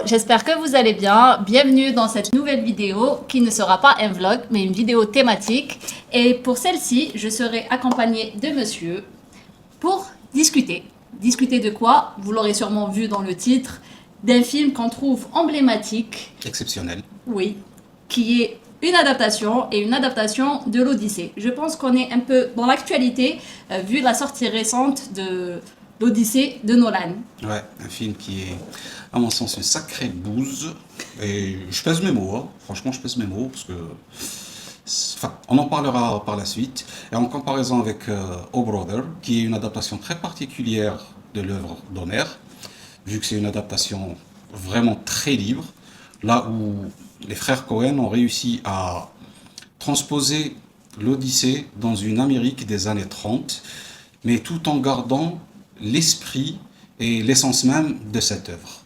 j'espère que vous allez bien. Bienvenue dans cette nouvelle vidéo qui ne sera pas un vlog, mais une vidéo thématique. Et pour celle-ci, je serai accompagnée de monsieur pour discuter. Discuter de quoi? Vous l'aurez sûrement vu dans le titre, d'un film qu'on trouve emblématique. Exceptionnel. Oui, qui est une adaptation et une adaptation de l'Odyssée. Je pense qu'on est un peu dans l'actualité, vu la sortie récente de l'Odyssée de Nolan. Ouais, un film qui est, à mon sens, une sacrée bouse. Et je pèse mes mots, hein. Franchement, je pèse mes mots, parce que... Enfin, on en parlera par la suite. Et en comparaison avec O Brother, qui est une adaptation très particulière de l'œuvre d'Homère, vu que c'est une adaptation vraiment très libre, là où les frères Cohen ont réussi à transposer l'Odyssée dans une Amérique des années 30, mais tout en gardant l'esprit et l'essence même de cette œuvre.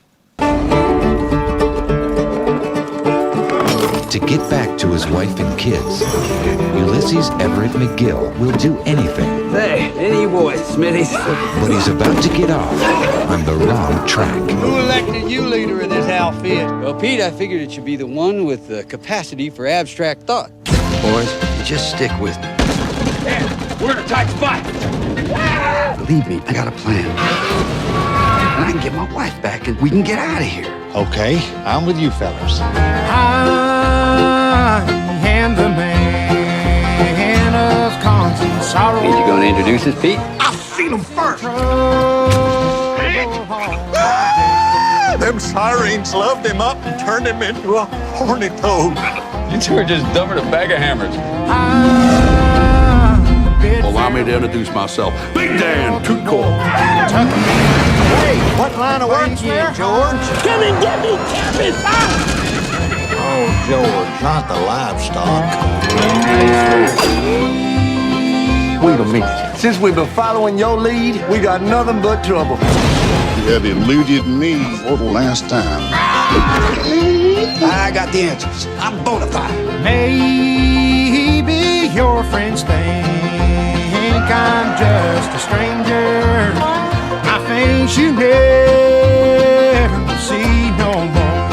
To get back to his wife and kids, Ulysses Everett McGill will do anything. Hey, any boy, Smitty's. But he's about to get off on the wrong track. Who elected you leader of this outfit? Well, Pete, I figured it should be the one with the capacity for abstract thought. Boys, just stick with me. Damn, we're in a tight spot. Believe me, I got a plan. And I can get my wife back and we can get out of here. Okay, I'm with you fellas. I am the man of constant sorrow. Ain't you gonna introduce us, Pete? I've seen him first. Them sirens loved him up and turned him into a horny toad. You two are just dumber than a bag of hammers. Allow me to introduce myself. Big Dan, Toot Court. Hey, what line of work's there, George? Come and get me, Cappy! Oh, George, not the livestock. Wait a minute. Since we've been following your lead, we got nothing but trouble. You have eluded me for the last time. I got the answers. I'm bona fide. Maybe your friends think I'm just a stranger. My face you never will see no more.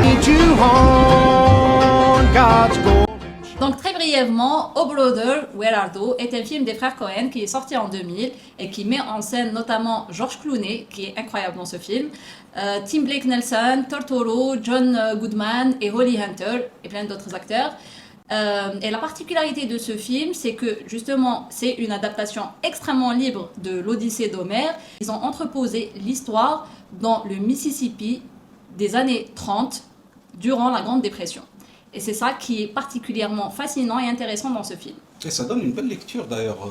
Need you on God's golden. Donc très brièvement, O Brother, Where Art Thou est un film des frères Cohen qui est sorti en 2000 et qui met en scène notamment George Clooney, qui est incroyable dans ce film, Tim Blake Nelson, Tortoro, John Goodman et Holly Hunter et plein d'autres acteurs. Et la particularité de ce film, c'est que justement, c'est une adaptation extrêmement libre de l'Odyssée d'Homère. Ils ont entreposé l'histoire dans le Mississippi des années 30, durant la Grande Dépression. Et c'est ça qui est particulièrement fascinant et intéressant dans ce film. Et ça donne une belle lecture d'ailleurs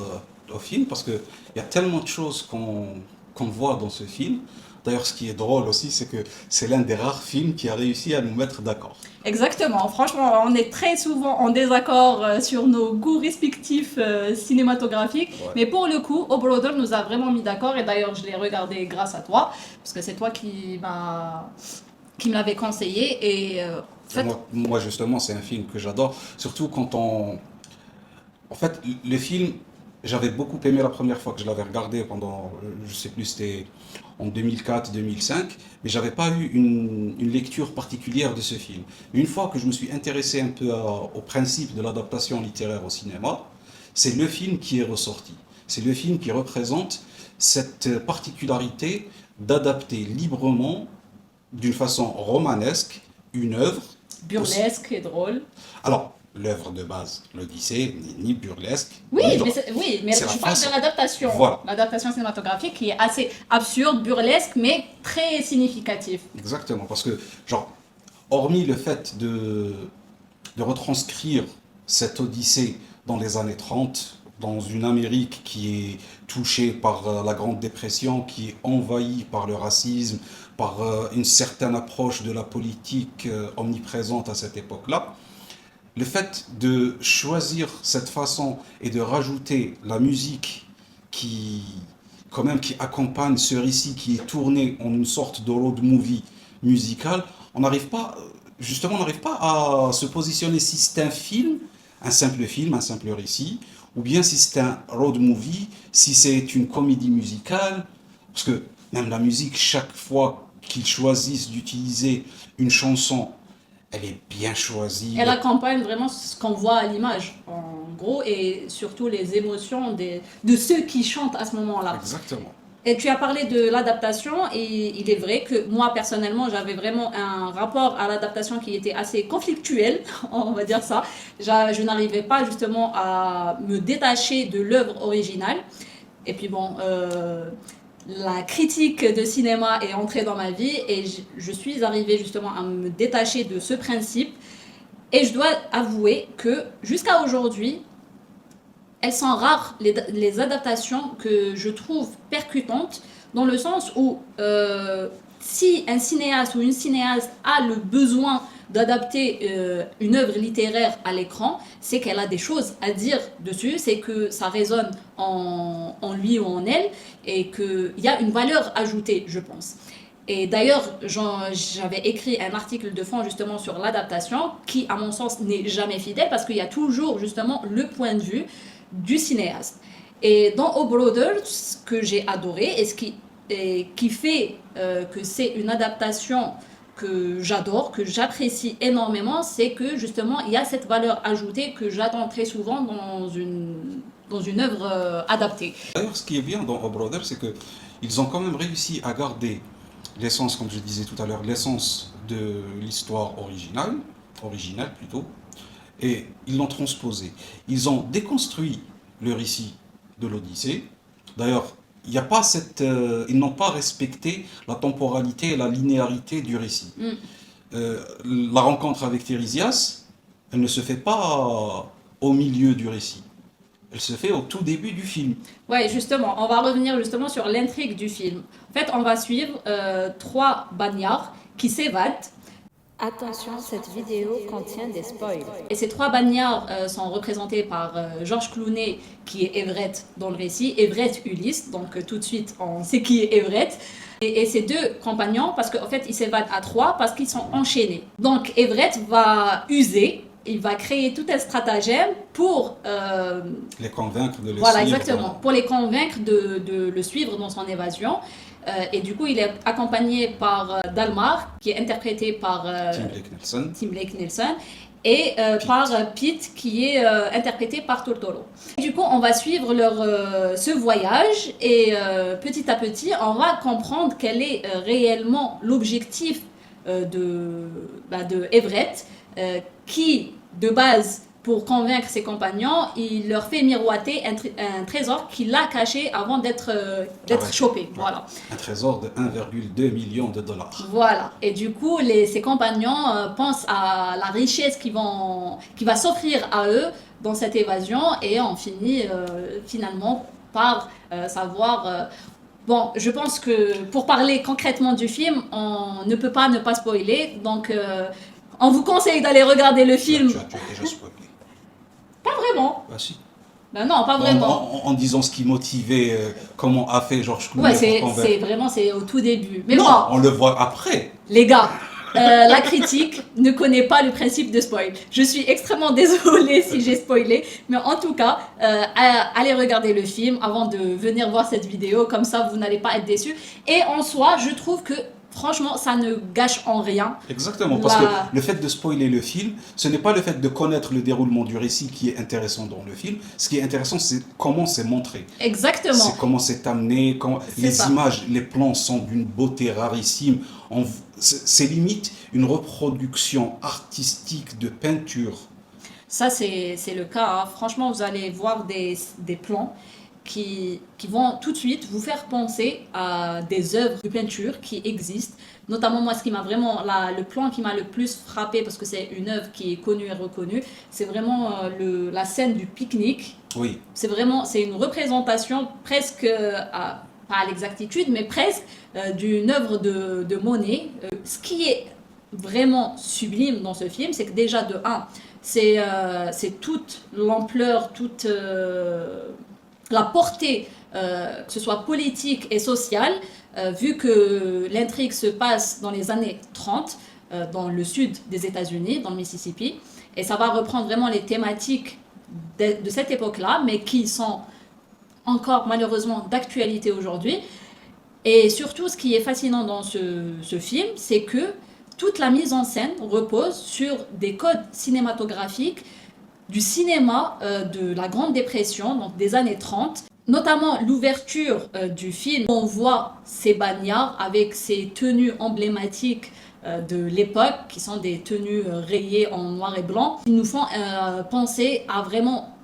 au film, parce qu'il y a tellement de choses qu'on voit dans ce film. D'ailleurs, ce qui est drôle aussi, c'est que c'est l'un des rares films qui a réussi à nous mettre d'accord. Exactement. Franchement, on est très souvent en désaccord sur nos goûts respectifs cinématographiques. Ouais. Mais pour le coup, O Brother nous a vraiment mis d'accord. Et d'ailleurs, je l'ai regardé grâce à toi, parce que c'est toi qui me l'avais conseillé. Et en fait... Moi, justement, c'est un film que j'adore. Surtout quand on... En fait, le film, j'avais beaucoup aimé la première fois que je l'avais regardé pendant, je sais plus, c'était en 2004-2005, mais j'avais pas eu une lecture particulière de ce film. Mais une fois que je me suis intéressé un peu au principe de l'adaptation littéraire au cinéma, c'est le film qui est ressorti. C'est le film qui représente cette particularité d'adapter librement, d'une façon romanesque, une œuvre. burlesque et drôle. Alors, l'œuvre de base, l'Odyssée, n'est ni burlesque. Oui, ni drôle. mais C'est la je parle façon. de l'adaptation. Voilà. L'adaptation cinématographique qui est assez absurde, burlesque, mais très significatif. Exactement, parce que, genre, hormis le fait de retranscrire cette Odyssée dans les années 30, dans une Amérique qui est touchée par la Grande Dépression, qui est envahie par le racisme, par une certaine approche de la politique omniprésente à cette époque-là, le fait de choisir cette façon et de rajouter la musique qui accompagne ce récit qui est tourné en une sorte de road movie musical, on n'arrive pas à se positionner si c'est un film, un simple récit, ou bien si c'est un road movie, si c'est une comédie musicale, parce que même la musique, chaque fois qu'ils choisissent d'utiliser une chanson, elle est bien choisie. Elle accompagne vraiment ce qu'on voit à l'image, en gros, et surtout les émotions de ceux qui chantent à ce moment-là. Exactement. Et tu as parlé de l'adaptation, et il est vrai que moi, personnellement, j'avais vraiment un rapport à l'adaptation qui était assez conflictuel, on va dire ça. Je n'arrivais pas justement à me détacher de l'œuvre originale. Et puis bon, la critique de cinéma est entrée dans ma vie, et je suis arrivée justement à me détacher de ce principe. Et je dois avouer que jusqu'à aujourd'hui, elles sont rares les adaptations que je trouve percutantes, dans le sens où si un cinéaste ou une cinéaste a le besoin d'adapter une œuvre littéraire à l'écran, c'est qu'elle a des choses à dire dessus, c'est que ça résonne en lui ou en elle, et qu'il y a une valeur ajoutée, je pense. Et d'ailleurs, j'avais écrit un article de fond justement sur l'adaptation, qui à mon sens n'est jamais fidèle, parce qu'il y a toujours justement le point de vue du cinéaste. Et dans O Brother, ce que j'ai adoré, et ce qui fait que c'est une adaptation que j'adore, que j'apprécie énormément, c'est que justement il y a cette valeur ajoutée que j'attends très souvent dans une œuvre adaptée. D'ailleurs, ce qui est bien dans O Brother, c'est qu'ils ont quand même réussi à garder l'essence, comme je disais tout à l'heure, l'essence de l'histoire originale plutôt, et ils l'ont transposé. Ils ont déconstruit le récit de l'Odyssée. D'ailleurs, il n'y a pas ils n'ont pas respecté la temporalité et la linéarité du récit. La rencontre avec Tiresias, elle ne se fait pas au milieu du récit. Elle se fait au tout début du film. Ouais, justement, on va revenir justement sur l'intrigue du film. En fait, on va suivre 3 bagnards qui s'évadent. Attention, cette vidéo contient des spoils. Et ces 3 bagnards sont représentés par George Clooney, qui est Everett dans le récit, Everett Ulysse, donc tout de suite on sait qui est Everett. Et ces 2 compagnons, parce qu'en fait ils s'évadent à 3 parce qu'ils sont enchaînés. Donc Everett va user, il va créer tout un stratagème pour les convaincre de le voilà, suivre. exactement, pour les convaincre de le suivre dans son évasion. Et du coup, il est accompagné par Dalmar, qui est interprété par Tim Blake Nelson, et par Pete, qui est interprété par Tortoro. Du coup, on va suivre ce voyage, et petit à petit, on va comprendre quel est réellement l'objectif de Everett, qui, de base, pour convaincre ses compagnons, il leur fait miroiter un trésor qu'il a caché avant d'être chopé. Voilà. Un trésor de 1,2 million de dollars. Voilà. Et du coup, ses compagnons pensent à la richesse qui va s'offrir à eux dans cette évasion, et on finit finalement par savoir... Bon, je pense que pour parler concrètement du film, on ne peut pas ne pas spoiler. Donc, on vous conseille d'aller regarder le film. Tu as déjà spoilé. Pas vraiment. Bah si. Ben non, pas vraiment. En disant ce qui motivait, comment a fait George Clooney. Ouais, c'est au tout début. Mais non, bon, on le voit après. les gars, la critique ne connaît pas le principe de spoil. Je suis extrêmement désolée si j'ai spoilé, mais en tout cas, allez regarder le film avant de venir voir cette vidéo, comme ça vous n'allez pas être déçus. Et en soi, je trouve que franchement, ça ne gâche en rien. Exactement, parce que le fait de spoiler le film, ce n'est pas le fait de connaître le déroulement du récit qui est intéressant dans le film. Ce qui est intéressant, c'est comment c'est montré. Exactement. C'est comment c'est amené, les images, les plans sont d'une beauté rarissime. C'est limite une reproduction artistique de peinture. Ça, c'est le cas. Hein. Franchement, vous allez voir des plans qui vont tout de suite vous faire penser à des œuvres de peinture qui existent. Notamment, moi, ce qui m'a vraiment, le plan qui m'a le plus frappé, parce que c'est une œuvre qui est connue et reconnue, c'est vraiment la scène du pique-nique. Oui. C'est une représentation presque, pas à l'exactitude, mais presque d'une œuvre de Monet. Ce qui est vraiment sublime dans ce film, c'est que déjà, de 1, c'est toute l'ampleur, toute... la portée, que ce soit politique et sociale, vu que l'intrigue se passe dans les années 30, dans le sud des États-Unis, dans le Mississippi, et ça va reprendre vraiment les thématiques de cette époque-là, mais qui sont encore malheureusement d'actualité aujourd'hui. Et surtout, ce qui est fascinant dans ce film, c'est que toute la mise en scène repose sur des codes cinématographiques du cinéma de la Grande Dépression, donc des années 30. Notamment l'ouverture du film, on voit ces bagnards avec ces tenues emblématiques de l'époque, qui sont des tenues rayées en noir et blanc, qui nous font penser à vraiment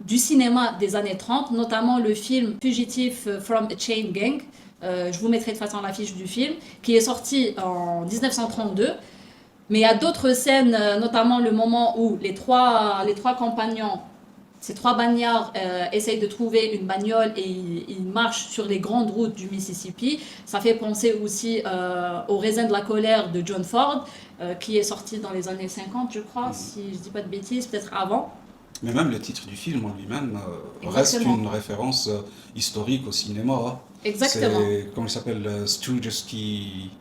du cinéma des années 30, notamment le film Fugitive from a Chain Gang. Je vous mettrai de toute façon l'affiche du film, qui est sorti en 1932. Mais il y a d'autres scènes, notamment le moment où les trois compagnons, ces trois bagnards essayent de trouver une bagnole et ils marchent sur les grandes routes du Mississippi. Ça fait penser aussi au Raisin de la colère de John Ford, qui est sorti dans les années 50, je crois, si je ne dis pas de bêtises, peut-être avant. Mais même le titre du film en lui-même reste une référence historique au cinéma. Hein. Exactement. C'est, comment il s'appelle, Sturges qui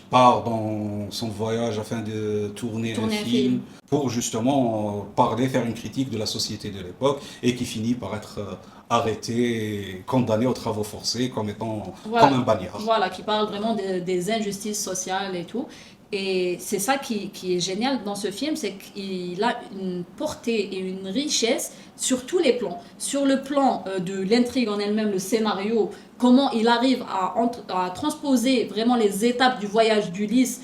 part dans son voyage afin de tourner un film pour justement faire une critique de la société de l'époque et qui finit par être arrêté et condamné aux travaux forcés comme étant comme un bagnard. Voilà, qui parle vraiment des injustices sociales et tout. Et c'est ça qui est génial dans ce film, c'est qu'il a une portée et une richesse sur tous les plans. Sur le plan de l'intrigue en elle-même, le scénario, comment il arrive à transposer vraiment les étapes du voyage d'Ulysse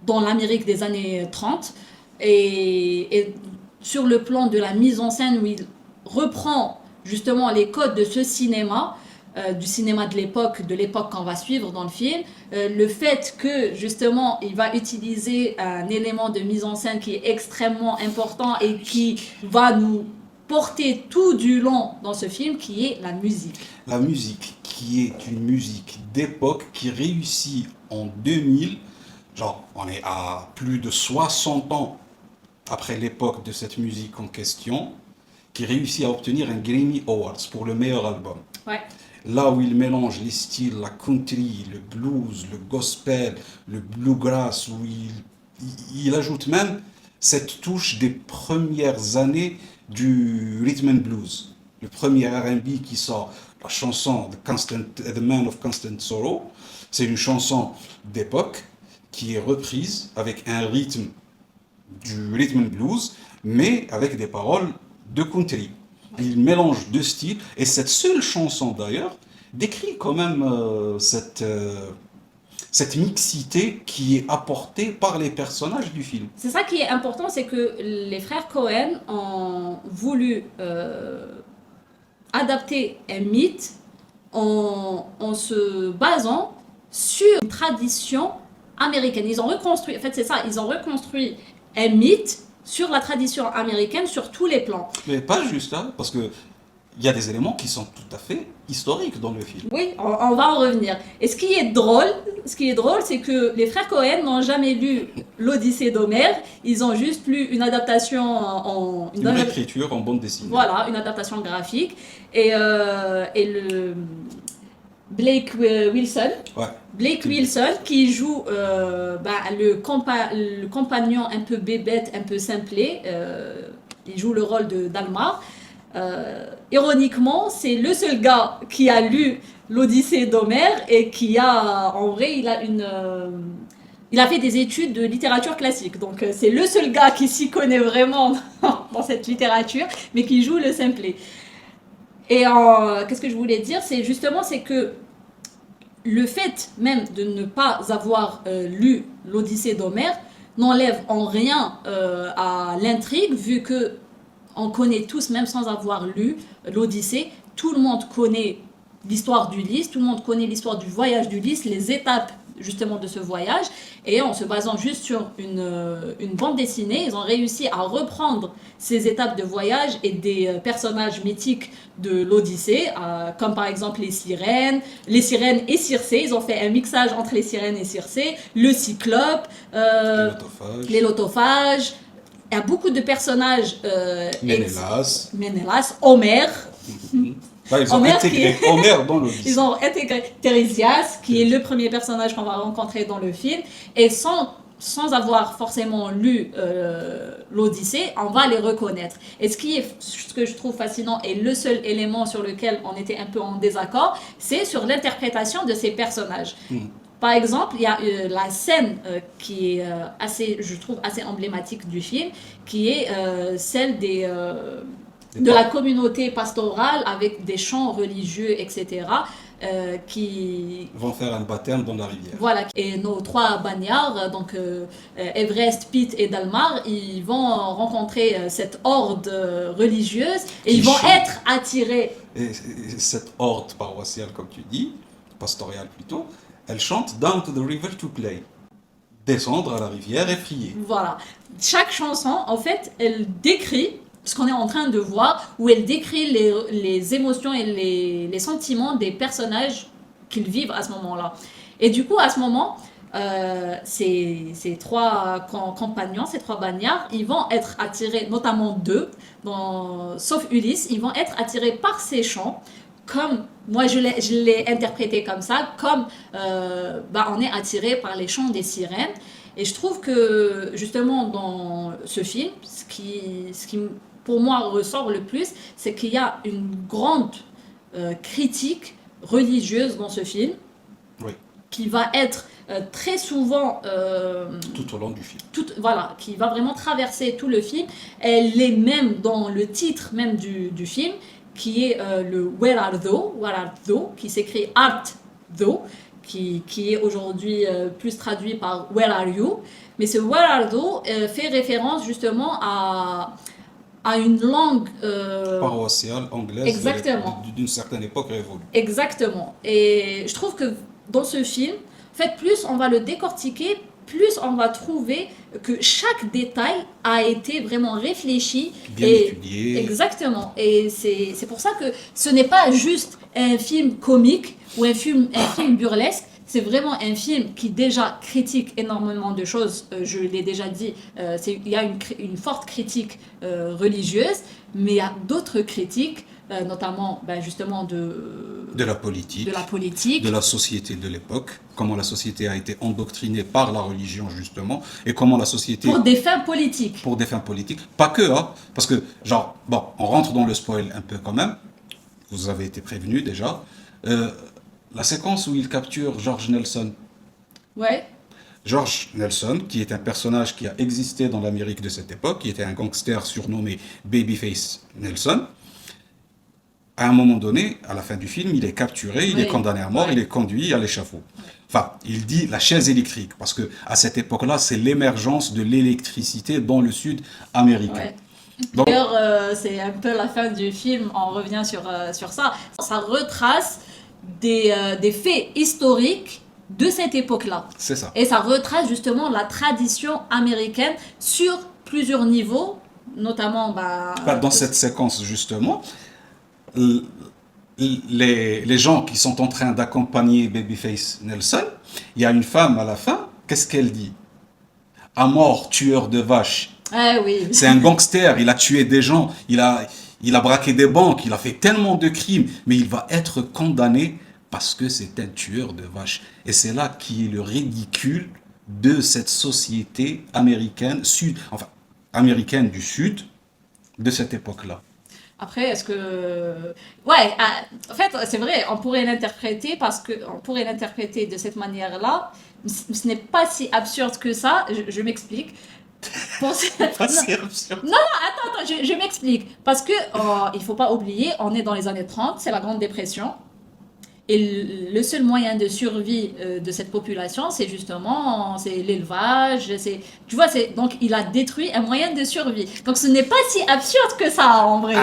dans l'Amérique des années 30. Et sur le plan de la mise en scène où il reprend justement les codes de ce cinéma, du cinéma de l'époque qu'on va suivre dans le film, le fait que justement il va utiliser un élément de mise en scène qui est extrêmement important et qui va nous porter tout du long dans ce film, qui est la musique. La musique, qui est une musique d'époque qui réussit en 2000, genre on est à plus de 60 ans après l'époque de cette musique en question, qui réussit à obtenir un Grammy Awards pour le meilleur album. Ouais. Là où il mélange les styles, la country, le blues, le gospel, le bluegrass, où il ajoute même cette touche des premières années du rhythm and blues. Le premier R&B qui sort, la chanson The Man of Constant Sorrow, c'est une chanson d'époque qui est reprise avec un rythme du rhythm and blues, mais avec des paroles de country. Il mélange deux styles, et cette seule chanson d'ailleurs décrit quand même cette mixité qui est apportée par les personnages du film. C'est ça qui est important, c'est que les frères Cohen ont voulu adapter un mythe en se basant sur une tradition américaine. Ils ont reconstruit, en fait c'est ça, ils ont reconstruit un mythe sur la tradition américaine, sur tous les plans. Mais pas juste, hein, parce que il y a des éléments qui sont tout à fait historiques dans le film. Oui, on va en revenir. Et ce qui est drôle, c'est que les frères Cohen n'ont jamais lu l'Odyssée d'Homère. Ils ont juste lu une adaptation une réécriture en bande dessinée. Voilà, une adaptation graphique. Et le Blake Wilson. Ouais. Blake Wilson qui joue le compagnon un peu bébête, un peu simplé. Il joue le rôle d'Almar. Ironiquement, c'est le seul gars qui a lu l'Odyssée d'Homère et qui a, en vrai, il a fait des études de littérature classique. Donc c'est le seul gars qui s'y connaît vraiment dans cette littérature, mais qui joue le simplet. Et qu'est-ce que je voulais dire, c'est que le fait même de ne pas avoir lu l'Odyssée d'Homère n'enlève en rien à l'intrigue, vu que on connaît tous, même sans avoir lu l'Odyssée, tout le monde connaît l'histoire d'Ulysse, tout le monde connaît l'histoire du voyage d'Ulysse, les étapes justement de ce voyage, et en se basant juste sur une bande dessinée, ils ont réussi à reprendre ces étapes de voyage et des personnages mythiques de l'Odyssée, comme par exemple les sirènes et Circé. Ils ont fait un mixage entre les sirènes et Circé, le cyclope, les lotophages. Il y a beaucoup de personnages. Ménélas, Homère. Ils ont intégré Homère dans l'Odyssée. Ils ont intégré Thérésias, qui est le premier personnage qu'on va rencontrer dans le film. Et sans sans avoir forcément lu l'Odyssée, on va les reconnaître. Et ce que je trouve fascinant et le seul élément sur lequel on était un peu en désaccord, c'est sur l'interprétation de ces personnages. Par exemple, il y a la scène qui est je trouve assez emblématique du film, qui est celle de la communauté pastorale avec des chants religieux, etc. Qui vont faire un baptême dans la rivière. Voilà, et nos 3 bagnards, donc Everest, Pete et Dalmar, ils vont rencontrer cette horde religieuse et ils vont être attirés. Et cette horde paroissiale, comme tu dis, pastorale plutôt, elle chante Down to the river to play. Descendre à la rivière et prier. Voilà. Chaque chanson, en fait, elle décrit ce qu'on est en train de voir, où elle décrit les émotions et les sentiments des personnages qu'ils vivent à ce moment-là. Et du coup, à ce moment, ces 3 compagnons, ces 3 bagnards, ils vont être attirés, notamment 2, sauf Ulysse, ils vont être attirés par ces chants, comme, moi je l'ai interprété comme ça, comme on est attiré par les chants des sirènes. Et je trouve que, justement, dans ce film, ce qui pour moi ressort le plus, c'est qu'il y a une grande critique religieuse dans ce film, oui, qui va être très souvent tout au long du film. Voilà, qui va vraiment traverser tout le film. Elle est même dans le titre même du film, qui est le Where Are Thou, qui s'écrit Art Thou, qui est aujourd'hui plus traduit par Where Are You. Mais ce Where Are Thou fait référence justement à une langue paroissiale anglaise. Exactement. D'une certaine époque révolue. Exactement. Et je trouve que dans ce film, en fait, plus on va le décortiquer, plus on va trouver que chaque détail a été vraiment réfléchi. Bien étudié. Exactement. Et c'est pour ça que ce n'est pas juste un film comique ou un film burlesque. C'est vraiment un film qui déjà critique énormément de choses. Je l'ai déjà dit, il y a une forte critique religieuse, mais il y a d'autres critiques, notamment justement de la politique, de la société de l'époque, comment la société a été endoctrinée par la religion justement, et comment la société... Pour des fins politiques. Pour des fins politiques. Pas que, hein, parce que, on rentre dans le spoil un peu quand même. Vous avez été prévenus déjà. La séquence où il capture George Nelson. Ouais. George Nelson, qui est un personnage qui a existé dans l'Amérique de cette époque, qui était un gangster surnommé Babyface Nelson. À un moment donné, à la fin du film, il est capturé, il est condamné à mort, il est conduit à l'échafaud. Enfin, il dit la chaise électrique, parce que à cette époque-là, c'est l'émergence de l'électricité dans le sud américain. Ouais. D'ailleurs, c'est un peu la fin du film, on revient sur ça. Ça retrace des faits historiques de cette époque-là. C'est ça. Et ça retrace justement la tradition américaine sur plusieurs niveaux, notamment... dans cette séquence, justement, les gens qui sont en train d'accompagner Babyface Nelson, il y a une femme à la fin, qu'est-ce qu'elle dit? À mort, tueur de vaches. Oui. C'est un gangster, il a tué des gens, il a braqué des banques, il a fait tellement de crimes, mais il va être condamné parce que c'est un tueur de vaches. Et c'est là qui est le ridicule de cette société américaine du Sud de cette époque-là. Après, est-ce que... Ouais, en fait, c'est vrai, on pourrait l'interpréter de cette manière-là. Ce n'est pas si absurde que ça, je m'explique. Pas si absurde. Non, attends, je m'explique. Parce que, il faut pas oublier, on est dans les années 30, c'est la Grande Dépression. Et le seul moyen de survie de cette population, c'est l'élevage. Donc il a détruit un moyen de survie. Donc ce n'est pas si absurde que ça, en vrai.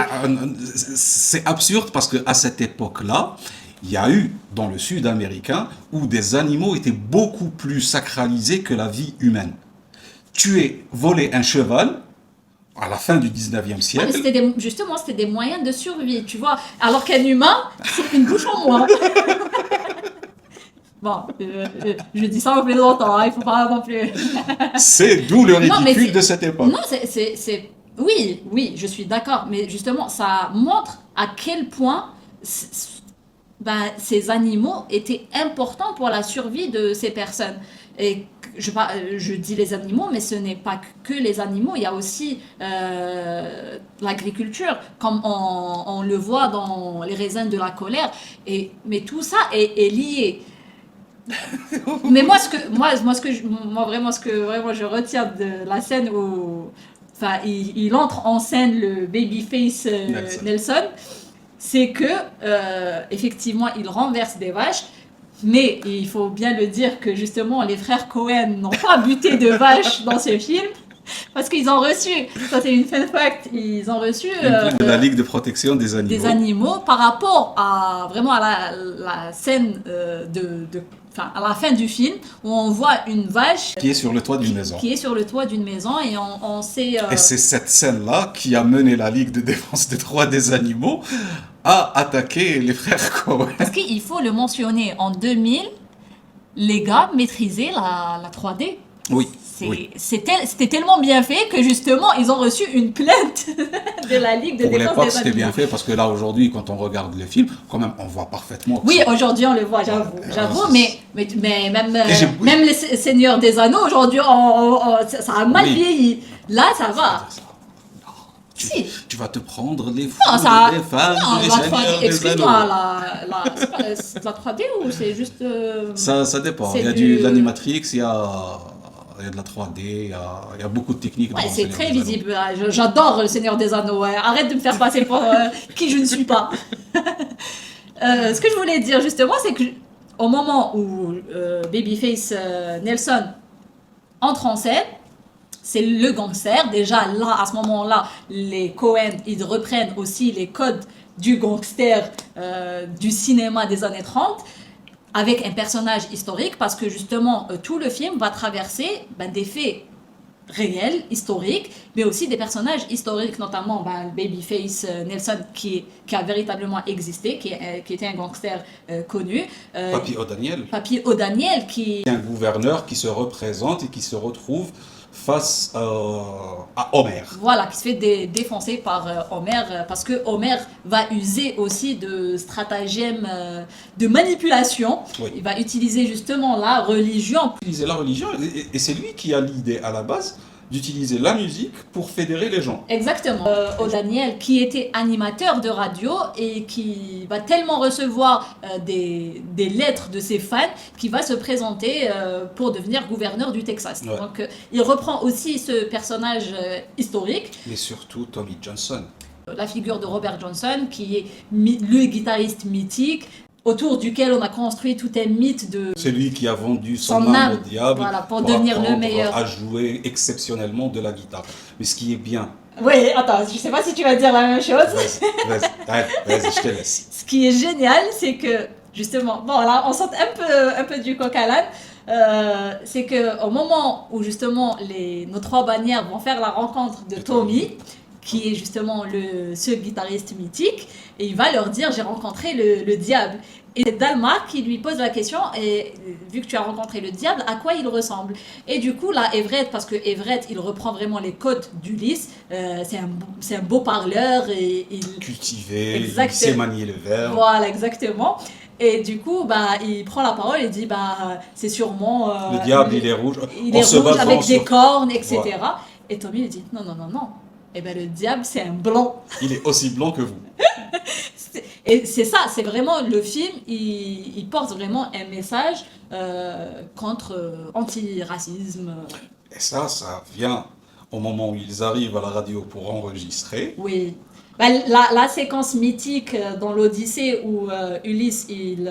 C'est absurde parce qu'à cette époque-là, il y a eu dans le sud américain où des animaux étaient beaucoup plus sacralisés que la vie humaine. Voler un cheval, à la fin du 19e siècle... c'était des moyens de survie, tu vois. Alors qu'un humain, c'est une bouche en moins. Bon, je dis ça en plaisantant, il ne faut pas non plus... C'est d'où le ridicule de cette époque. Non, oui, je suis d'accord. Mais justement, ça montre à quel point... ces animaux étaient importants pour la survie de ces personnes. Et je dis les animaux, mais ce n'est pas que les animaux, il y a aussi l'agriculture, comme on le voit dans les raisins de la colère, mais tout ça est lié. Mais moi, vraiment, ce que vraiment je retiens de la scène où enfin, il entre en scène le babyface Nelson, c'est que effectivement, il renverse des vaches. Mais il faut bien le dire que justement les frères Cohen n'ont pas buté de vaches dans ce film parce qu'ils ont reçu, ça c'est une fun fact, ils ont reçu la Ligue de protection des animaux par rapport à vraiment à la scène à la fin du film où on voit une vache qui est sur le toit d'une maison. Qui est sur le toit d'une maison et on sait... Et c'est cette scène-là qui a mené la Ligue de défense des droits des animaux à attaquer les frères Cohen. Parce qu'il faut le mentionner, en 2000, les gars maîtrisaient la 3D. Oui. C'était tellement bien fait que justement, ils ont reçu une plainte de la Ligue de Pour défense des l'époque, animaux. c'était bien fait parce que là, aujourd'hui, quand on regarde le film, quand même, on voit parfaitement. Oui, aujourd'hui, on le voit, j'avoue, mais même les Seigneurs des Anneaux, aujourd'hui, ça a mal vieilli. Là, ça va. Tu vas te prendre les fous, les femmes, les la 3D, seigneurs des anneaux. excuse-moi, c'est la 3D ou c'est juste... Ça dépend. Il y a de l'animatrix, il y a de la 3D, il y a beaucoup de techniques. Ouais, c'est très visible. J'adore le Seigneur des Anneaux. Ouais. Arrête de me faire passer pour qui je ne suis pas. Ce que je voulais dire justement, c'est que au moment où Babyface Nelson entre en scène, c'est le gangster. Déjà là, à ce moment-là, les Cohen, ils reprennent aussi les codes du gangster du cinéma des années 30. Avec un personnage historique, parce que justement, tout le film va traverser des faits réels, historiques, mais aussi des personnages historiques, notamment Babyface Nelson, qui a véritablement existé, qui était un gangster connu. Papy O'Daniel. Papy O'Daniel, qui est un gouverneur qui se représente et qui se retrouve face à Homer. Voilà, qui se fait défoncer par Homer, parce que Homer va user aussi de stratagèmes de manipulation. Oui. Il va utiliser justement la religion. Utiliser la religion, et c'est lui qui a l'idée à la base d'utiliser la musique pour fédérer les gens. Exactement. O'Daniel, qui était animateur de radio et qui va tellement recevoir des lettres de ses fans qu'il va se présenter pour devenir gouverneur du Texas. Ouais. Donc il reprend aussi ce personnage historique. Mais surtout Tommy Johnson. La figure de Robert Johnson, qui est le guitariste mythique, autour duquel on a construit tout un mythe de... C'est lui qui a vendu son âme au diable pour devenir le meilleur. À jouer exceptionnellement de la guitare. Mais ce qui est bien... Oui, attends, je sais pas si tu vas dire la même chose. Vas-y, je te laisse. Ce qui est génial, c'est que, justement, bon là, on saute un peu du coq à l'âne. C'est qu'au moment où, justement, nos trois bannières vont faire la rencontre de Tommy, qui est justement ce guitariste mythique, et il va leur dire « j'ai rencontré le diable ». Et c'est Dalma qui lui pose la question « et vu que tu as rencontré le diable, à quoi il ressemble ?» Et du coup, là, Everett, parce que Everett, il reprend vraiment les codes d'Ulysse, c'est un beau parleur. Et cultivé, il sait manier le verbe. Voilà, exactement. Et du coup, il prend la parole et dit c'est sûrement... le diable, il est rouge. Il est rouge avec des cornes, etc. Voilà. Et Tommy lui dit non. Eh bien, le diable, c'est un blanc. Il est aussi blanc que vous. Et c'est ça, c'est vraiment le film, il porte vraiment un message contre anti-racisme. Et ça vient au moment où ils arrivent à la radio pour enregistrer. Oui. La séquence mythique dans l'Odyssée où Ulysse, il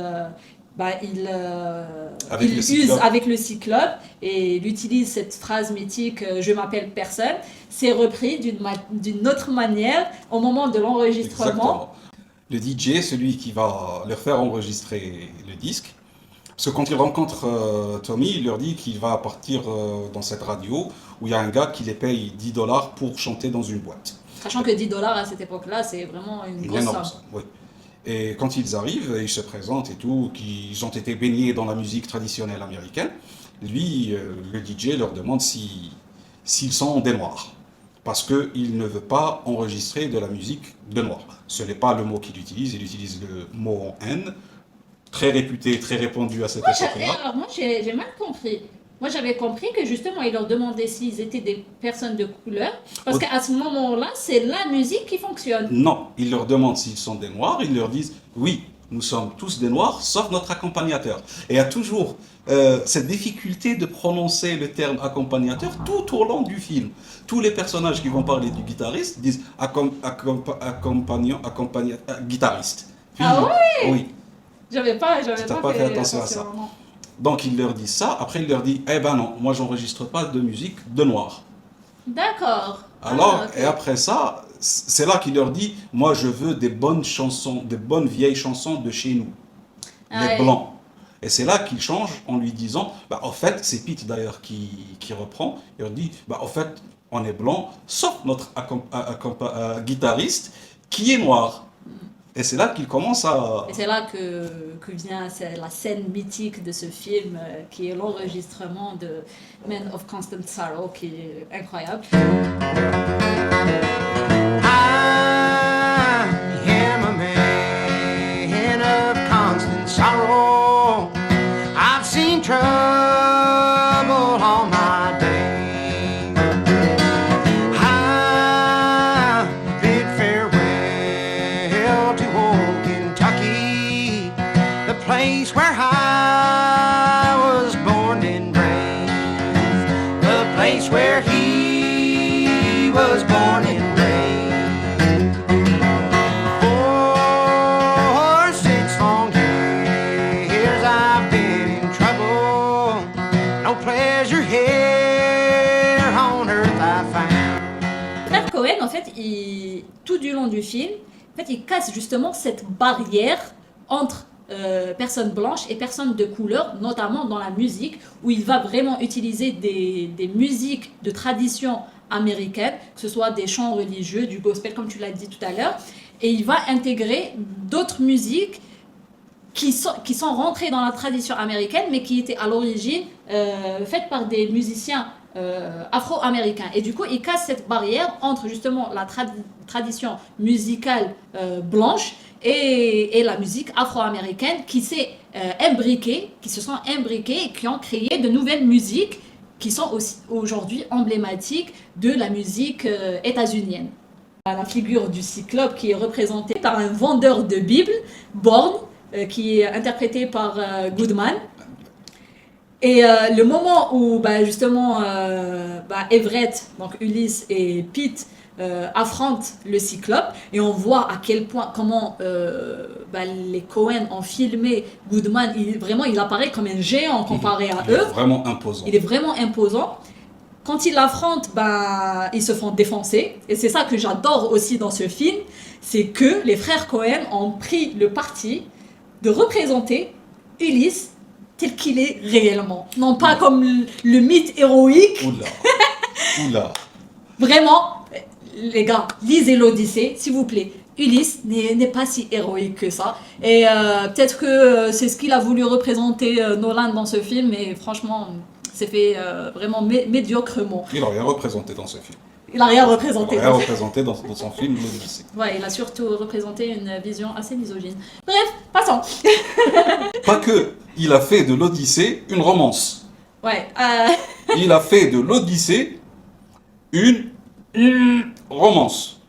use avec le cyclope et il utilise cette phrase mythique « je m'appelle personne », c'est repris d'une autre manière au moment de l'enregistrement. Exactement. Le DJ, celui qui va leur faire enregistrer le disque, parce que quand il rencontre Tommy, il leur dit qu'il va partir dans cette radio où il y a un gars qui les paye $10 pour chanter dans une boîte. Sachant que $10 à cette époque-là, c'est vraiment une grosse somme. Oui. Et quand ils arrivent, ils se présentent et tout, qu'ils ont été baignés dans la musique traditionnelle américaine, lui, le DJ leur demande s'ils sont des Noirs. Parce qu'il ne veut pas enregistrer de la musique de Noirs. Ce n'est pas le mot qu'il utilise, il utilise le mot en N, très réputé, très répandu à cette époque-là. Alors moi, j'ai mal compris. Moi, j'avais compris que justement, il leur demandait s'ils étaient des personnes de couleur, parce Au- qu'à ce moment-là, c'est la musique qui fonctionne. Non, ils leur demandent s'ils sont des noirs, ils leur disent oui, nous sommes tous des noirs, sauf notre accompagnateur. Et il y a toujours cette difficulté de prononcer le terme accompagnateur tout au long du film. Tous les personnages qui vont parler du guitariste disent guitariste. Puis, Ah ouais? Oui. J'avais pas T'as pas fait attention à ça. non. Donc il leur dit ça, après il leur dit eh ben non, moi j'enregistre pas de musique de noir. D'accord. Alors, Ah, ok. et après ça, c'est là qu'il leur dit moi je veux des bonnes chansons, des bonnes vieilles chansons de chez nous, Ah les ouais. blancs. Et c'est là qu'il change en lui disant bah en fait, c'est Pete d'ailleurs qui reprend, il leur dit bah en fait, on est blanc, sauf notre guitariste qui est noir. Et c'est là qu'il commence à... Et c'est là que vient la scène mythique de ce film, qui est l'enregistrement de Men of Constant Sorrow, qui est incroyable. I am a man of constant sorrow. I've seen trouble all my day. I bid farewell to old Kentucky, the place where I was born and raised, the place where he was born and raised. For 6 long years I've been in trouble, no pleasure here on earth I found. Frère Cohen, en fait, tout du long du film, en fait, il casse justement cette barrière entre personnes blanches et personnes de couleur, notamment dans la musique, où il va vraiment utiliser des musiques de tradition américaine, que ce soit des chants religieux, du gospel, comme tu l'as dit tout à l'heure, et il va intégrer d'autres musiques qui sont rentrées dans la tradition américaine, mais qui étaient à l'origine faites par des musiciens afro-américains. Et du coup, il casse cette barrière entre justement la tradition musicale blanche et la musique afro-américaine qui se sont imbriquées et qui ont créé de nouvelles musiques qui sont aussi aujourd'hui emblématiques de la musique états-unienne. La figure du cyclope qui est représentée par un vendeur de Bible, Bourne, qui est interprété par Goodman. Et le moment où justement Everett, donc Ulysse et Pete affrontent le cyclope, et on voit à quel point, comment les Coen ont filmé Goodman, il apparaît comme un géant comparé à Il est eux. vraiment imposant. Il est vraiment imposant. Quand ils l'affrontent, ils se font défoncer. Et c'est ça que j'adore aussi dans ce film, c'est que les frères Coen ont pris le parti de représenter Ulysse tel qu'il est réellement. Non pas comme le mythe héroïque. Oula, oula. Vraiment, les gars, lisez l'Odyssée, s'il vous plaît. Ulysse n'est pas si héroïque que ça. Et peut-être que c'est ce qu'il a voulu représenter Nolan dans ce film, mais franchement, c'est fait vraiment médiocrement. Il n'a rien représenté dans ce film. Il n'a rien représenté. Il n'a rien représenté dans son film l'Odyssée. Ouais, il a surtout représenté une vision assez misogyne. Bref, passons. Pas que, il a fait de l'Odyssée une romance. Ouais, Il a fait de l'Odyssée une romance.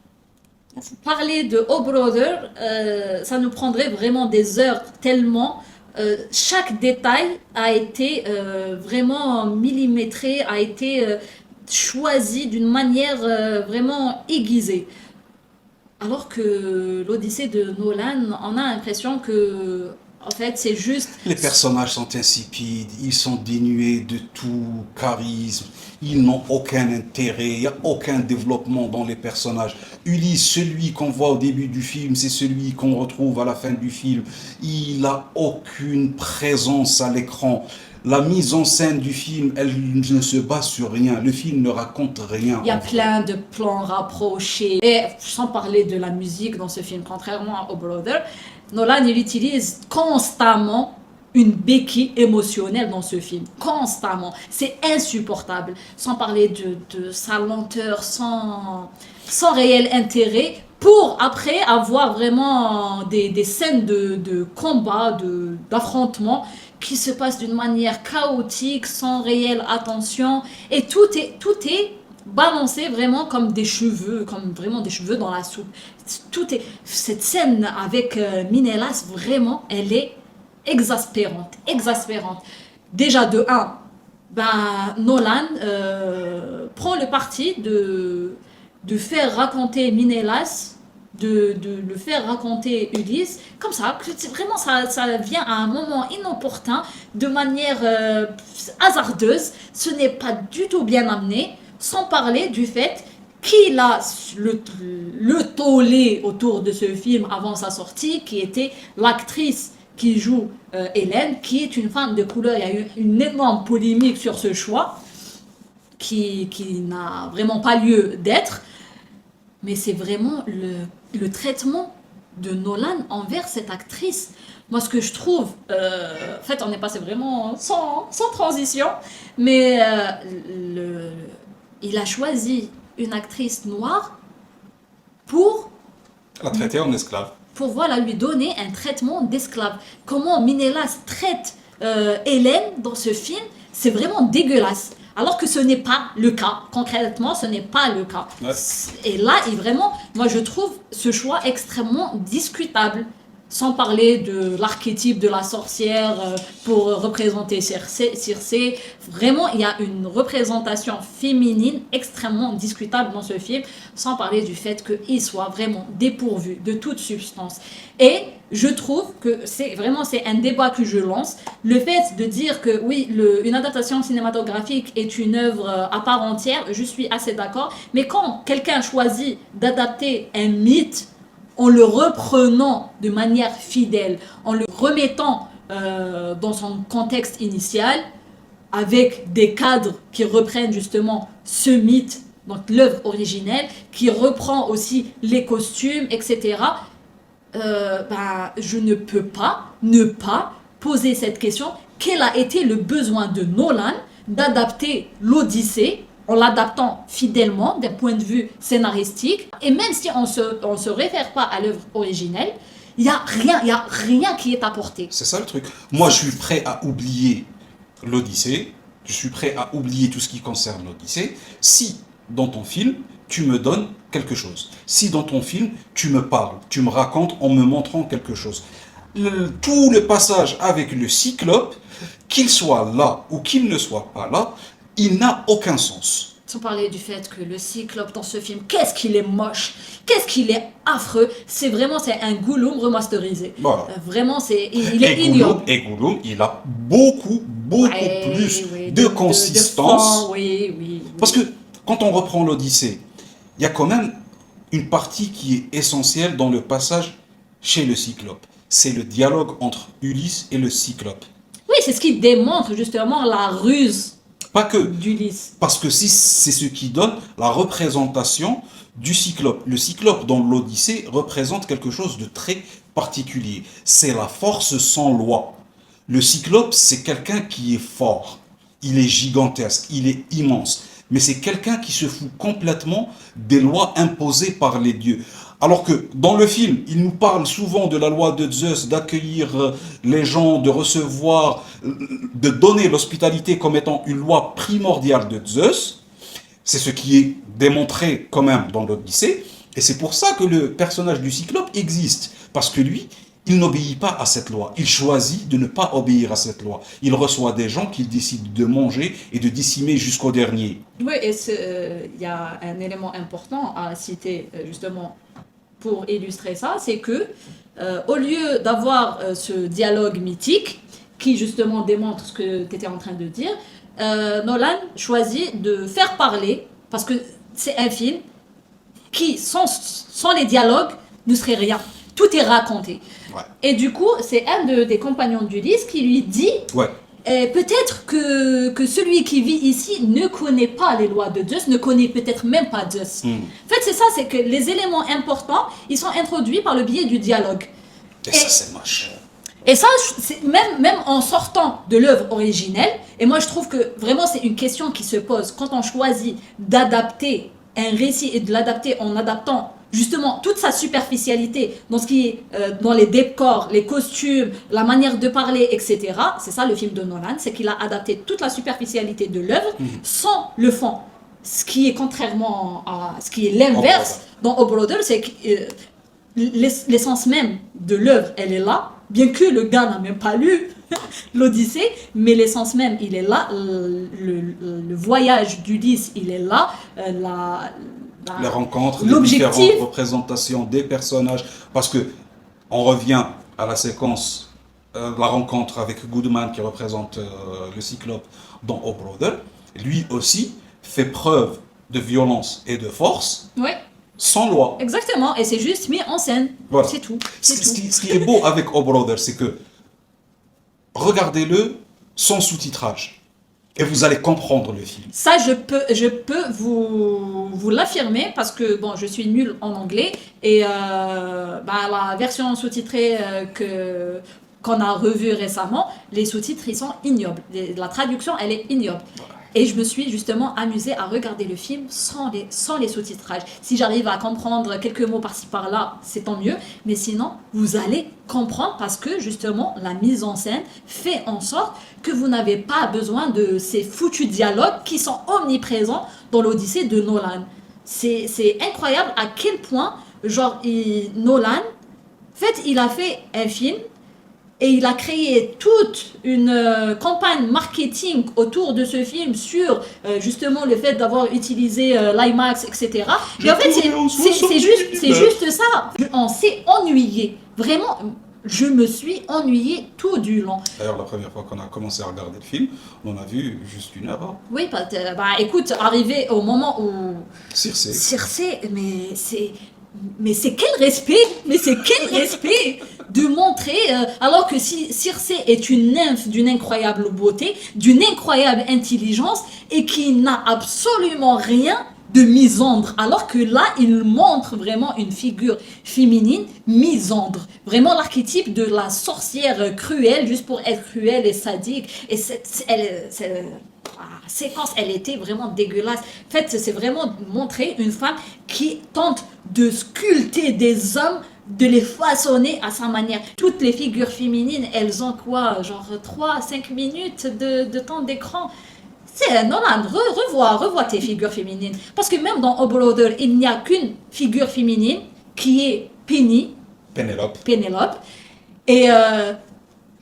parler de Oh Brother, ça nous prendrait vraiment des heures, tellement chaque détail a été vraiment millimétré, a été choisi d'une manière vraiment aiguisée. Alors que l'Odyssée de Nolan, on a l'impression que, en fait, c'est juste... Les personnages sont insipides, ils sont dénués de tout charisme, ils n'ont aucun intérêt, il n'y a aucun développement dans les personnages. Ulysse, celui qu'on voit au début du film, c'est celui qu'on retrouve à la fin du film. Il n'a aucune présence à l'écran. La mise en scène du film, elle ne se base sur rien. Le film ne raconte rien. Il y a plein de plans rapprochés. Et sans parler de la musique dans ce film, contrairement à Oh Brother, Nolan, il utilise constamment une béquille émotionnelle dans ce film. Constamment. C'est insupportable. Sans parler de sa lenteur, sans réel intérêt, pour après avoir vraiment des scènes de combat, d'affrontement qui se passe d'une manière chaotique, sans réelle attention, et tout est balancé vraiment comme des cheveux, comme vraiment des cheveux dans la soupe. Cette scène avec Minelas, vraiment, elle est exaspérante. Déjà de 1, Nolan prend le parti de faire raconter Minelas, de le faire raconter Ulysse, comme ça, vraiment ça vient à un moment inopportun, de manière hasardeuse, ce n'est pas du tout bien amené, sans parler du fait qu'il a le tollé autour de ce film avant sa sortie, qui était l'actrice qui joue Hélène, qui est une femme de couleur. Il y a eu une énorme polémique sur ce choix, qui n'a vraiment pas lieu d'être, mais c'est vraiment le traitement de Nolan envers cette actrice. Moi, ce que je trouve, en fait, on est passé vraiment sans transition, mais il a choisi une actrice noire pour La traiter en esclave. pour voilà, lui donner un traitement d'esclave. Comment Minelas traite Hélène dans ce film, c'est vraiment dégueulasse. Alors que ce n'est pas le cas. Concrètement, ce n'est pas le cas. Ouais. Et là, vraiment, moi je trouve ce choix extrêmement discutable. Sans parler de l'archétype de la sorcière pour représenter Circé. Vraiment, il y a une représentation féminine extrêmement discutable dans ce film, sans parler du fait qu'il soit vraiment dépourvu de toute substance. Et je trouve que c'est un débat que je lance. Le fait de dire que oui, une adaptation cinématographique est une œuvre à part entière, je suis assez d'accord. Mais quand quelqu'un choisit d'adapter un mythe, en le reprenant de manière fidèle, en le remettant dans son contexte initial, avec des cadres qui reprennent justement ce mythe, donc l'œuvre originelle, qui reprend aussi les costumes, etc. Je ne peux pas ne pas poser cette question. Quel a été le besoin de Nolan d'adapter l'Odyssée en l'adaptant fidèlement d'un point de vue scénaristique, et même si on se réfère pas à l'œuvre originelle, il y a rien qui est apporté. C'est ça le truc. Moi, je suis prêt à oublier l'Odyssée, je suis prêt à oublier tout ce qui concerne l'Odyssée, si dans ton film, tu me donnes quelque chose. Si dans ton film, tu me parles, tu me racontes en me montrant quelque chose. Tout le passage avec le Cyclope, qu'il soit là ou qu'il ne soit pas là, il n'a aucun sens. Sans parler du fait que le Cyclope dans ce film, qu'est-ce qu'il est moche, qu'est-ce qu'il est affreux. C'est un Gollum remasterisé. Voilà. Vraiment, il est ignoble. Et Gollum, il a beaucoup plus de consistance. De fond, oui. Parce que quand on reprend l'Odyssée, il y a quand même une partie qui est essentielle dans le passage chez le Cyclope. C'est le dialogue entre Ulysse et le Cyclope. Oui, c'est ce qui démontre justement la ruse Pas que. d'Ulysse. Parce que c'est ce qui donne la représentation du Cyclope. Le Cyclope dans l'Odyssée représente quelque chose de très particulier. C'est la force sans loi. Le Cyclope, c'est quelqu'un qui est fort. Il est gigantesque, il est immense. Mais c'est quelqu'un qui se fout complètement des lois imposées par les dieux. Alors que dans le film, il nous parle souvent de la loi de Zeus, d'accueillir les gens, de recevoir, de donner l'hospitalité comme étant une loi primordiale de Zeus. C'est ce qui est démontré quand même dans l'Odyssée. Et c'est pour ça que le personnage du Cyclope existe. Parce que lui, il n'obéit pas à cette loi. Il choisit de ne pas obéir à cette loi. Il reçoit des gens qu'il décide de manger et de décimer jusqu'au dernier. Oui, et il y a un élément important à citer justement pour illustrer ça, c'est que au lieu d'avoir ce dialogue mythique qui justement démontre ce que tu étais en train de dire, Nolan choisit de faire parler, parce que c'est un film qui, sans les dialogues, ne serait rien. Tout est raconté. Ouais. Et du coup, c'est un des compagnons d'Ulysse qui lui dit Ouais. peut-être que celui qui vit ici ne connaît pas les lois de Zeus, ne connaît peut-être même pas Zeus. En fait, c'est ça, c'est que les éléments importants, ils sont introduits par le biais du dialogue. Et ça, c'est moche. Et ça, c'est même en sortant de l'œuvre originelle, et moi je trouve que vraiment c'est une question qui se pose quand on choisit d'adapter un récit et de l'adapter en adaptant justement toute sa superficialité dans ce qui est dans les décors, les costumes, la manière de parler, etc. C'est ça le film de Nolan, c'est qu'il a adapté toute la superficialité de l'œuvre sans le fond. Ce qui est contrairement à ce qui est l'inverse dans O Brother, c'est que l'essence même de l'œuvre, elle est là, bien que le gars n'a même pas lu l'Odyssée, mais l'essence même, il est là, le voyage d'Ulysse, il est là, Les rencontres, les l'objectif. différentes représentations des personnages, parce que on revient à la séquence, la rencontre avec Goodman qui représente le Cyclope dans O Brother, lui aussi fait preuve de violence et de force Ouais, sans loi. exactement, et c'est juste mis en scène, Voilà. c'est tout. Ce qui est beau avec O Brother, c'est que regardez-le sans sous-titrage et vous allez comprendre le film. Ça, je peux vous l'affirmer parce que bon, je suis nulle en anglais et la version sous-titrée qu'on a revue récemment, les sous-titres ils sont ignobles. La traduction, elle est ignoble. Et je me suis justement amusée à regarder le film sans les sous-titrages. Si j'arrive à comprendre quelques mots par-ci par-là, c'est tant mieux. Mais sinon, vous allez comprendre parce que justement, la mise en scène fait en sorte que vous n'avez pas besoin de ces foutus dialogues qui sont omniprésents dans l'Odyssée de Nolan. C'est incroyable à quel point, Nolan, en fait, il a fait un film et il a créé toute une campagne marketing autour de ce film sur justement le fait d'avoir utilisé l'IMAX, etc. Et en fait, c'est juste ça. On s'est ennuyé. Vraiment, je me suis ennuyé tout du long. D'ailleurs, la première fois qu'on a commencé à regarder le film, on a vu juste 1 heure. Hein. Oui, écoute, arrivé au moment où... Circé, Mais c'est quel respect? Mais c'est quel respect de montrer, alors que si Circé est une nymphe d'une incroyable beauté, d'une incroyable intelligence et qui n'a absolument rien de misandre, alors que là, il montre vraiment une figure féminine misandre. Vraiment l'archétype de la sorcière cruelle, juste pour être cruelle et sadique. Et la séquence, elle était vraiment dégueulasse. En fait, c'est vraiment montrer une femme qui tente de sculpter des hommes, de les façonner à sa manière. Toutes les figures féminines, elles ont quoi? Genre 3-5 minutes de temps d'écran. C'est Nolan, revois tes figures féminines. Parce que même dans O Brother, il n'y a qu'une figure féminine qui est Pénélope. Et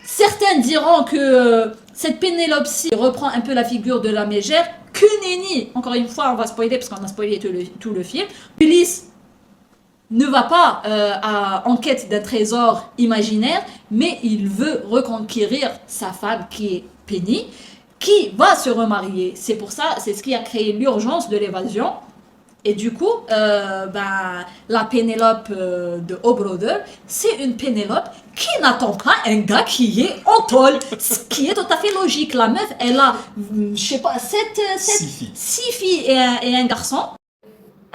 certains diront que cette Pénélope-ci reprend un peu la figure de la mégère. Que nenni! Encore une fois, on va spoiler parce qu'on a spoilé tout le film. Ulysse ne va pas en quête d'un trésor imaginaire, mais il veut reconquérir sa femme qui est Penny, qui va se remarier. C'est pour ça, c'est ce qui a créé l'urgence de l'évasion. Et du coup, la Pénélope de O Brother, c'est une Pénélope qui n'attend pas un gars qui est en tôle. Ce qui est tout à fait logique. La meuf, elle a, je sais pas, 6 filles et un garçon.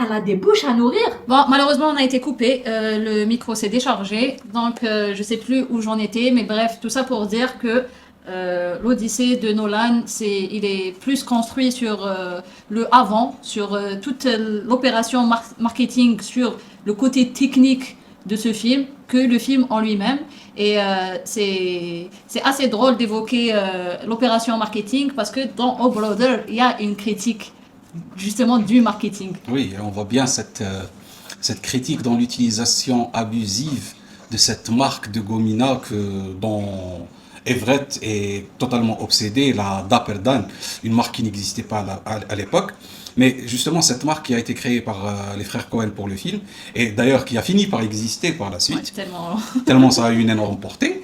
Elle a des bouches à nourrir. Bon, malheureusement, on a été coupé. Le micro s'est déchargé. Donc, je sais plus où j'en étais. Mais bref, tout ça pour dire que l'Odyssée de Nolan, il est plus construit sur le avant, sur toute l'opération marketing, sur le côté technique de ce film, que le film en lui-même. Et c'est assez drôle d'évoquer l'opération marketing parce que dans O Brother, il y a une critique justement du marketing. Oui, on voit bien cette critique dans l'utilisation abusive de cette marque de Gomina dont Everett est totalement obsédé, la Dapper Dan, une marque qui n'existait pas à l'époque. Mais justement, cette marque qui a été créée par les frères Cohen pour le film, et d'ailleurs qui a fini par exister par la suite, Ouais, tellement ça a eu une énorme portée,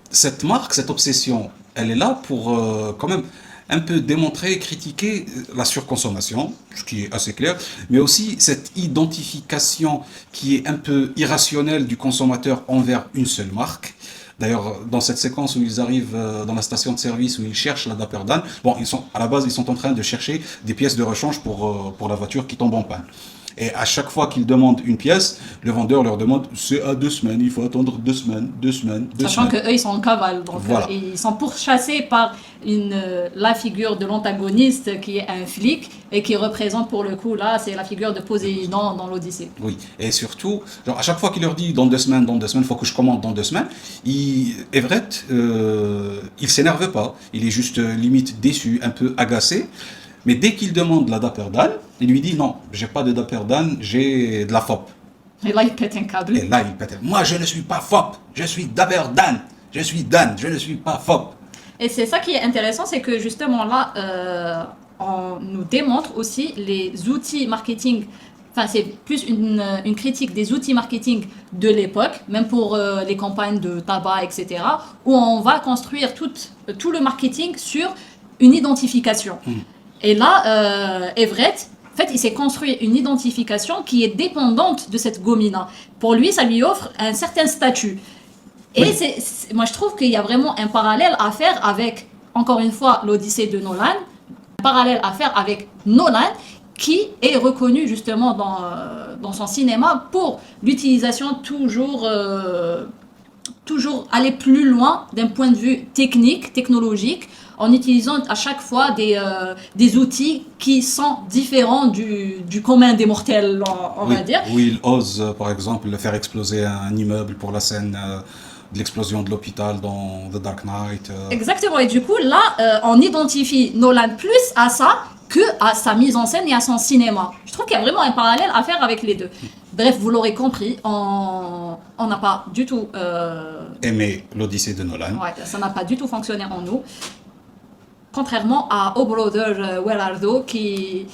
cette marque, cette obsession, elle est là pour quand même un peu démontrer, critiquer la surconsommation, ce qui est assez clair, mais aussi cette identification qui est un peu irrationnelle du consommateur envers une seule marque. D'ailleurs, dans cette séquence où ils arrivent dans la station de service où ils cherchent la Dapper Dan, à la base, ils sont en train de chercher des pièces de rechange pour la voiture qui tombe en panne. Et à chaque fois qu'ils demandent une pièce, le vendeur leur demande c'est à 2 semaines, il faut attendre 2 semaines, 2 semaines, 2 Sachant semaines. qu'eux, ils sont en cavale, donc Voilà. ils sont pourchassés par la figure de l'antagoniste qui est un flic et qui représente pour le coup, là, c'est la figure de Poséidon dans l'Odyssée. Oui, et surtout, genre, à chaque fois qu'il leur dit dans 2 semaines, il faut que je commande dans 2 semaines, Everett, il s'énerve pas, il est juste limite déçu, un peu agacé, mais dès qu'il demande la Dapper Dan, il lui dit non, j'ai pas de Dapper Dan, j'ai de la FOP. Et là, il pète un câble. Et là, il pète, moi je ne suis pas FOP, je suis Dapper Dan, je suis Dan, je ne suis pas FOP. Et c'est ça qui est intéressant, c'est que justement là, on nous démontre aussi les outils marketing. Enfin, c'est plus une critique des outils marketing de l'époque, même pour les campagnes de tabac, etc., où on va construire tout le marketing sur une identification. Et là, Everett, en fait, il s'est construit une identification qui est dépendante de cette gomina. Pour lui, ça lui offre un certain statut. Et moi, je trouve qu'il y a vraiment un parallèle à faire avec, encore une fois, l'Odyssée de Nolan, un parallèle à faire avec Nolan, qui est reconnu justement dans son cinéma pour l'utilisation toujours aller plus loin d'un point de vue technologique, en utilisant à chaque fois des outils qui sont différents du commun des mortels, on va dire. Où il ose, par exemple, faire exploser un immeuble pour la scène de l'explosion de l'hôpital dans The Dark Knight. Exactement, et du coup, là, on identifie Nolan plus à ça que à sa mise en scène et à son cinéma. Je trouve qu'il y a vraiment un parallèle à faire avec les deux. Bref, vous l'aurez compris, on n'a pas du tout... Aimer l'Odyssée de Nolan. Ouais, ça n'a pas du tout fonctionné en nous. Contrairement à O Brother, Where Art Thou, qui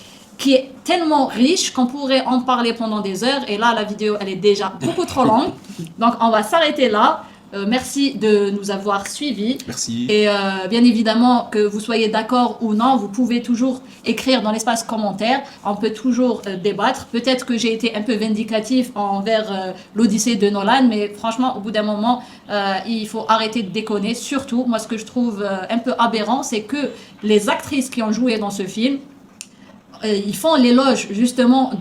est tellement riche qu'on pourrait en parler pendant des heures. Et là, la vidéo, elle est déjà beaucoup trop longue. Donc, on va s'arrêter là. Merci de nous avoir suivis. Merci. Et bien évidemment, que vous soyez d'accord ou non, vous pouvez toujours écrire dans l'espace commentaire. On peut toujours débattre. Peut-être que j'ai été un peu vindicatif envers l'Odyssée de Nolan, mais franchement, au bout d'un moment, il faut arrêter de déconner. Surtout, moi, ce que je trouve un peu aberrant, c'est que les actrices qui ont joué dans ce film, ils font l'éloge justement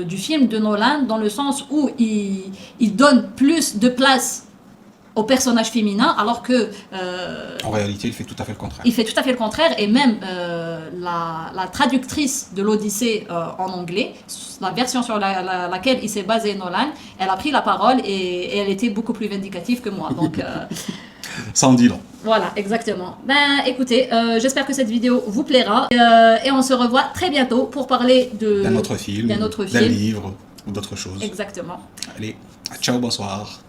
du film de Nolan dans le sens où ils donnent plus de place au personnage féminin, alors que... en réalité, il fait tout à fait le contraire. Il fait tout à fait le contraire, et même la traductrice de l'Odyssée en anglais, la version sur laquelle il s'est basé Nolan, elle a pris la parole et elle était beaucoup plus vindicative que moi. Donc, Ça en dit long. voilà, exactement. Ben, écoutez, j'espère que cette vidéo vous plaira, et on se revoit très bientôt pour parler D'un autre film, d'un livre ou d'autres choses. Exactement. Allez, ciao, bonsoir.